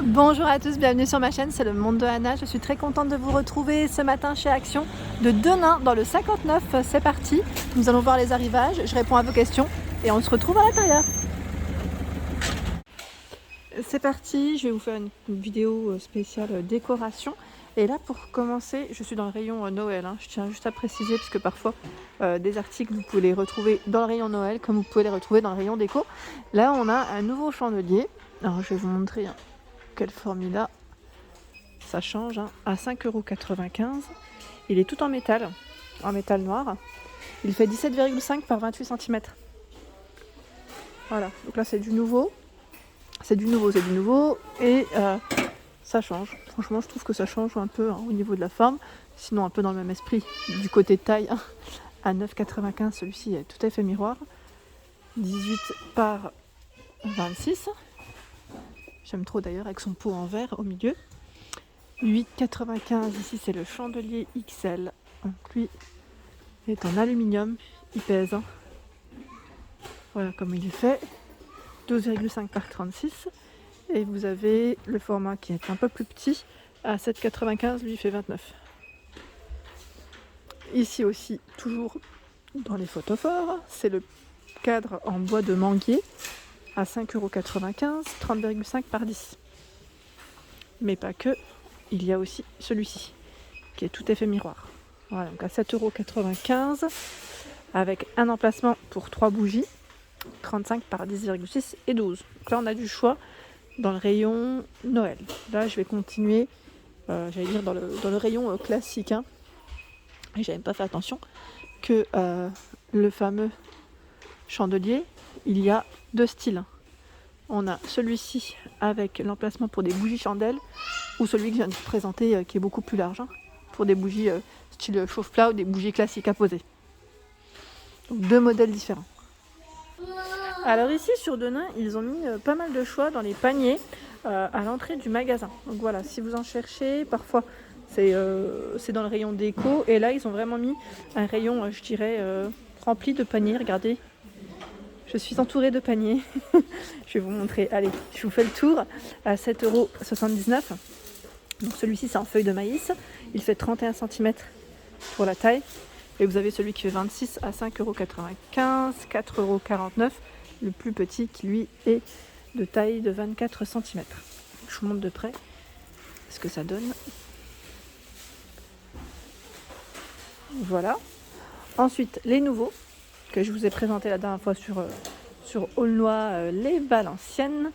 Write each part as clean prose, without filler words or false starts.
Bonjour à tous, bienvenue sur ma chaîne, c'est le monde de Anna. Je suis très contente de vous retrouver ce matin chez Action de Denain dans le 59. C'est parti, nous allons voir les arrivages, je réponds à vos questions et on se retrouve à l'intérieur. C'est parti, je vais vous faire une vidéo spéciale décoration. Et là pour commencer, je suis dans le rayon Noël, je tiens juste à préciser parce que parfois des articles vous pouvez les retrouver dans le rayon Noël comme vous pouvez les retrouver dans le rayon déco. Là on a un nouveau chandelier, alors je vais vous montrer quelle forme il a. Ça change à 5,95 €. Il est tout en métal noir. Il fait 17,5 par 28 cm. Voilà, donc là c'est du nouveau. C'est du nouveau et ça change. Franchement, je trouve que ça change un peu au niveau de la forme. Sinon, un peu dans le même esprit du côté taille. À 9,95 €, celui-ci est tout à fait miroir. 18 par 26. J'aime trop d'ailleurs avec son pot en verre au milieu. 8,95 €, ici c'est le chandelier XL. Donc lui est en aluminium, il pèse. Voilà comme il est fait. 12,5 par 36. Et vous avez le format qui est un peu plus petit, à 7,95 €, lui il fait 29. Ici aussi, toujours dans les photophores, c'est le cadre en bois de manguier à 5,95 €, 30,5 par 10. Mais pas que, il y a aussi celui-ci qui est tout à fait miroir. Voilà, donc à 7,95 € avec un emplacement pour 3 bougies, 35 par 10,6 et 12. Donc là on a du choix dans le rayon Noël. Là je vais continuer, j'allais dire dans le rayon classique. Et j'avais pas fait attention que le fameux chandelier, il y a deux styles. On a celui-ci avec l'emplacement pour des bougies chandelles ou celui que je viens de vous présenter qui est beaucoup plus large pour des bougies style chauffe-plat ou des bougies classiques à poser. Donc deux modèles différents. Alors ici sur Denain, ils ont mis pas mal de choix dans les paniers à l'entrée du magasin. Donc voilà, si vous en cherchez, parfois c'est dans le rayon déco et là ils ont vraiment mis un rayon, je dirais, rempli de paniers. Regardez, je suis entourée de paniers. Je vais vous montrer, allez, je vous fais le tour à 7,79 €. Donc celui-ci c'est en feuille de maïs, il fait 31 cm pour la taille. Et vous avez celui qui fait 26 à 5,95 €, 4,49 €, le plus petit qui lui est de taille de 24 cm. Je vous montre de près ce que ça donne. Voilà. Ensuite, les nouveaux que je vous ai présentés la dernière fois sur Aulnois, les Valenciennes.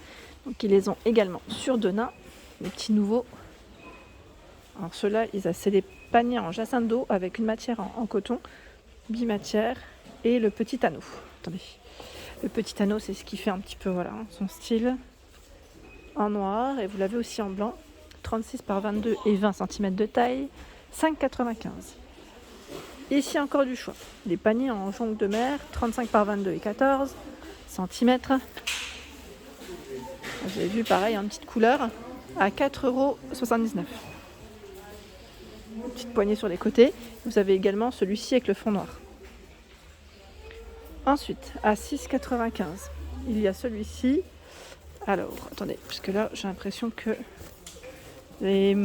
Donc ils les ont également sur Denain, les petits nouveaux. Alors ceux-là, c'est des paniers en jacinthe d'eau avec une matière en coton, bimatière et le petit anneau. Attendez. Le petit anneau, c'est ce qui fait un petit peu son style en noir. Et vous l'avez aussi en blanc. 36 par 22 et 20 cm de taille. 5,95 €. Ici encore du choix. Les paniers en jonc de mer. 35 par 22 et 14 cm. Vous avez vu pareil en petite couleur. À 4,79 €. Une petite poignée sur les côtés. Vous avez également celui-ci avec le fond noir. Ensuite, à 6,95 €, il y a celui-ci. Alors, attendez, puisque là, j'ai l'impression que les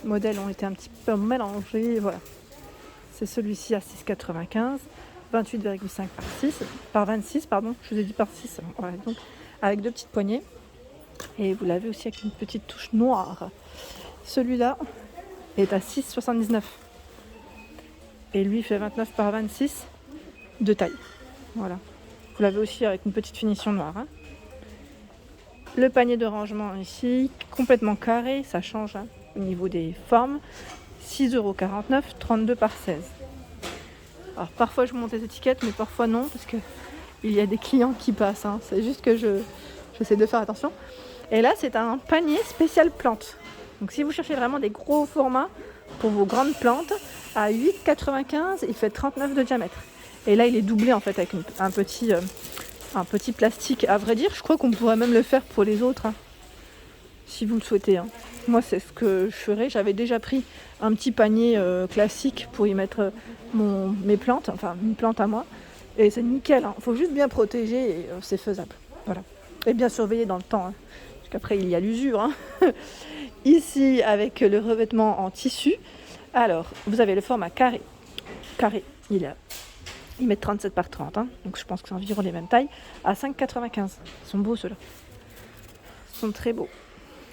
modèles ont été un petit peu mélangés. Voilà. C'est celui-ci à 6,95 €, 28,5 par 26, pardon. Je vous ai dit par 6. Voilà, donc, avec deux petites poignées. Et vous l'avez aussi avec une petite touche noire. Celui-là est à 6,79 €. Et lui fait 29 par 26 de taille. Voilà. Vous l'avez aussi avec une petite finition noire. Le panier de rangement ici, complètement carré, ça change au niveau des formes. 6,49 €, 32 par 16. Alors parfois je monte les étiquettes, mais parfois non, parce que il y a des clients qui passent. C'est juste que j'essaie de faire attention. Et là, c'est un panier spécial plantes. Donc si vous cherchez vraiment des gros formats pour vos grandes plantes, à 8,95 €, il fait 39 de diamètre. Et là, il est doublé en fait avec un petit plastique. À vrai dire, je crois qu'on pourrait même le faire pour les autres, si vous le souhaitez. Moi, c'est ce que je ferais. J'avais déjà pris un petit panier classique pour y mettre mes plantes, enfin une plante à moi. Et c'est nickel. Il faut juste bien protéger et c'est faisable. Voilà. Et bien surveiller dans le temps. Parce qu'après il y a l'usure. Hein. Ici, avec le revêtement en tissu. Alors, vous avez le format carré. Carré, ils mettent 37 par 30, hein, donc je pense que c'est environ les mêmes tailles, à 5,95. Ils sont beaux ceux-là. Ils sont très beaux.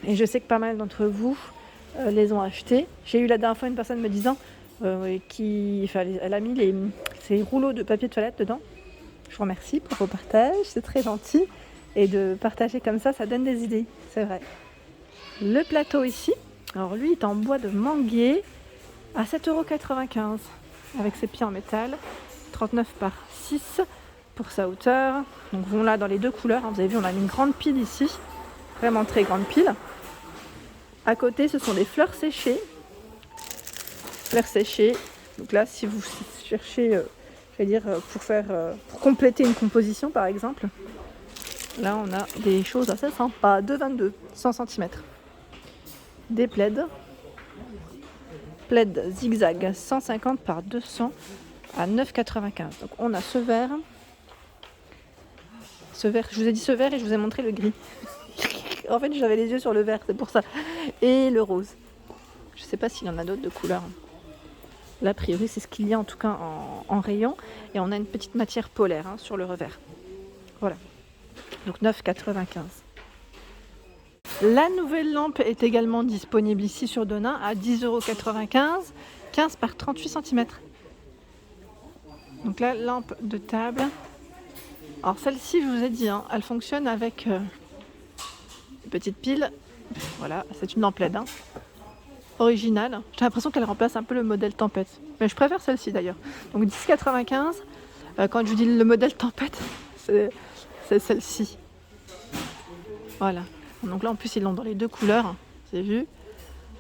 Et je sais que pas mal d'entre vous les ont achetés. J'ai eu la dernière fois une personne me disant elle a mis ces rouleaux de papier de toilette dedans. Je vous remercie pour vos partages, c'est très gentil. Et de partager comme ça donne des idées, c'est vrai. Le plateau ici, alors lui est en bois de manguier à 7,95 € avec ses pieds en métal, 39 par 6 pour sa hauteur. Donc voilà dans les deux couleurs, hein. Vous avez vu on a mis une grande pile ici, vraiment très grande pile. À côté ce sont des fleurs séchées. Fleurs séchées, donc là si vous cherchez, pour compléter une composition par exemple, là on a des choses assez sympas, 2,22, 100 cm. Des plaids zigzag 150 par 200 à 9,95. Donc on a ce vert, je vous ai dit ce vert et je vous ai montré le gris. En fait j'avais les yeux sur le vert, c'est pour ça. Et le rose. Je sais pas s'il y en a d'autres de couleurs. Là a priori c'est ce qu'il y a en tout cas en rayon. Et on a une petite matière polaire sur le revers. Voilà. Donc 9,95. La nouvelle lampe est également disponible ici sur Denain à 10,95 €, 15 par 38 cm. Donc la lampe de table. Alors celle-ci, je vous ai dit, elle fonctionne avec une petite pile. Voilà, c'est une lampe LED originale. J'ai l'impression qu'elle remplace un peu le modèle Tempête. Mais je préfère celle-ci d'ailleurs. Donc 10,95 €. Quand je vous dis le modèle Tempête, c'est celle-ci. Voilà. Donc là en plus ils l'ont dans les deux couleurs, vous avez vu.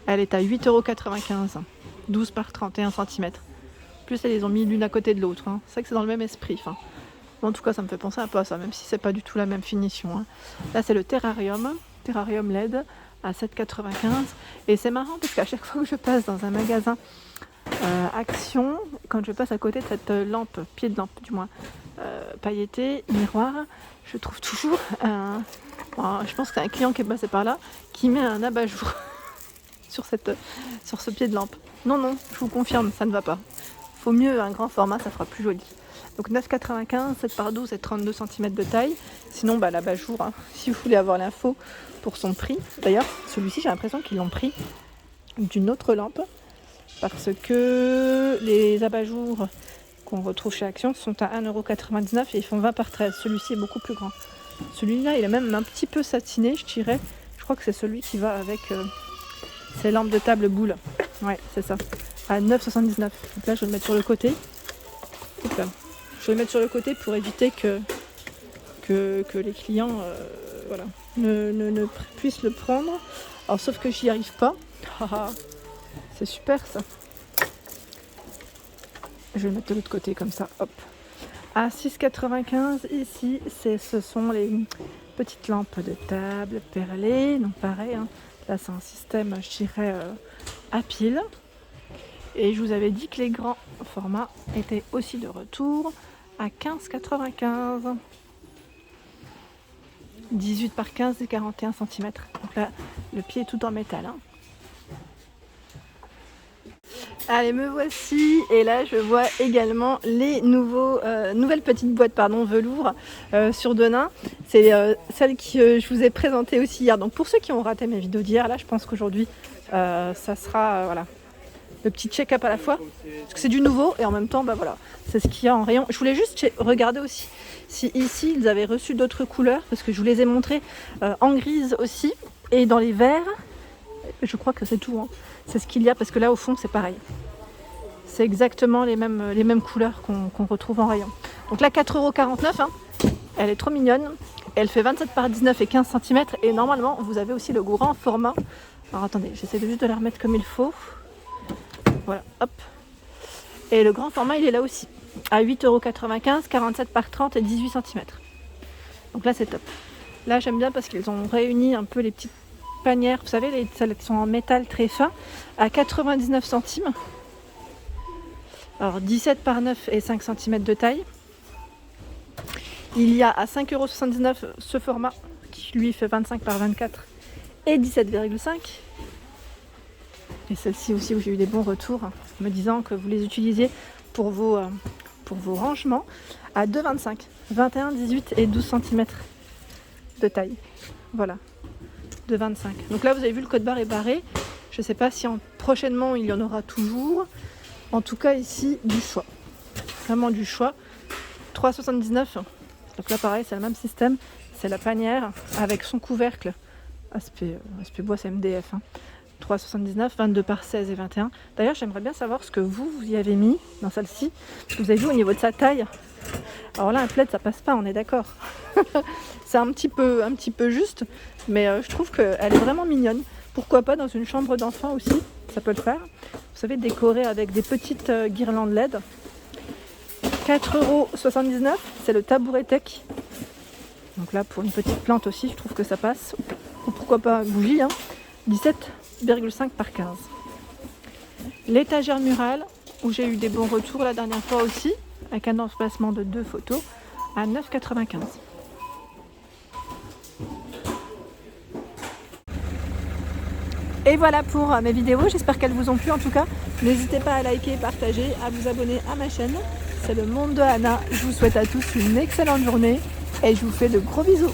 Elle est à 8,95 €, 12 par 31 cm. En plus elles les ont mis l'une à côté de l'autre. C'est vrai que c'est dans le même esprit. En tout cas ça me fait penser un peu à ça, même si c'est pas du tout la même finition. Là c'est le terrarium LED à 7,95 €. Et c'est marrant parce qu'à chaque fois que je passe dans un magasin Action, quand je passe à côté de cette lampe, pied de lampe du moins, pailletée, miroir, je trouve toujours je pense que c'est un client qui est passé par là qui met un abat-jour sur ce pied de lampe. Non, je vous confirme, ça ne va pas. Faut mieux un grand format, ça fera plus joli. Donc 9,95 €, 7 par 12 et 32 cm de taille. Sinon l'abat-jour, si vous voulez avoir l'info pour son prix. D'ailleurs celui-ci j'ai l'impression qu'ils l'ont pris d'une autre lampe parce que les abat-jours qu'on retrouve chez Action sont à 1,99 € et ils font 20 par 13. Celui-ci est beaucoup plus grand. Celui-là, il est même un petit peu satiné, je dirais. Je crois que c'est celui qui va avec ces lampes de table boule. Ouais, c'est ça. À 9,79 €. Donc là, je vais le mettre sur le côté. Là. Je vais le mettre sur le côté pour éviter que les clients ne puissent le prendre. Alors, sauf que j'y arrive pas. C'est super ça. Je vais le mettre de l'autre côté comme ça. Hop. À 6,95 € ici, ce sont les petites lampes de table perlées. Donc pareil, là c'est un système, je dirais, à pile. Et je vous avais dit que les grands formats étaient aussi de retour à 15,95 €. 18 par 15 et 41 cm. Donc là, le pied est tout en métal. Allez, me voici et là je vois également les nouvelles petites boîtes velours sur Denain. C'est celles que je vous ai présentées aussi hier. Donc pour ceux qui ont raté mes vidéos d'hier, là je pense qu'aujourd'hui ça sera le petit check-up à la fois. Parce que c'est du nouveau et en même temps c'est ce qu'il y a en rayon. Je voulais juste regarder aussi si ici ils avaient reçu d'autres couleurs parce que je vous les ai montrées en grise aussi et dans les verts. Je crois que c'est tout. C'est ce qu'il y a parce que là au fond c'est pareil. C'est exactement les mêmes couleurs qu'on retrouve en rayon. Donc là 4,49 €, elle est trop mignonne. Elle fait 27 par 19 et 15 cm et normalement vous avez aussi le grand format. Alors attendez, j'essaie juste de la remettre comme il faut. Voilà, hop. Et le grand format il est là aussi. À 8,95 €, 47 par 30 et 18 cm. Donc là c'est top. Là j'aime bien parce qu'ils ont réuni un peu les petites panières, vous savez, celles qui sont en métal très fin, à 99 centimes. Alors 17 par 9 et 5 cm de taille. Il y a à 5,79 € ce format qui lui fait 25 par 24 et 17,5. Et celle-ci aussi où j'ai eu des bons retours, me disant que vous les utilisiez pour vos rangements, à 2,25. 21, 18 et 12 cm de taille. Voilà, 2,25. Donc là vous avez vu, le code barre est barré. Je ne sais pas si prochainement il y en aura toujours. En tout cas ici, du choix. Vraiment du choix. 3,79. Donc là pareil, c'est le même système. C'est la panière avec son couvercle. Aspect bois, c'est MDF. 3,79, 22 par 16 et 21. D'ailleurs, j'aimerais bien savoir ce que vous y avez mis dans celle-ci. Parce que vous avez vu au niveau de sa taille. Alors là, un plaid, ça passe pas, on est d'accord. C'est un petit peu juste. Mais je trouve qu'elle est vraiment mignonne. Pourquoi pas dans une chambre d'enfant aussi, ça peut le faire. Vous savez, décorer avec des petites guirlandes LED. 4,79 €, c'est le tabouret tech. Donc là, pour une petite plante aussi, je trouve que ça passe. Ou pourquoi pas bougie, 17,5 par 15. L'étagère murale, où j'ai eu des bons retours la dernière fois aussi, avec un emplacement de 2 photos, à 9,95. Et voilà pour mes vidéos, j'espère qu'elles vous ont plu en tout cas. N'hésitez pas à liker, partager, à vous abonner à ma chaîne. C'est le monde de Anna. Je vous souhaite à tous une excellente journée et je vous fais de gros bisous.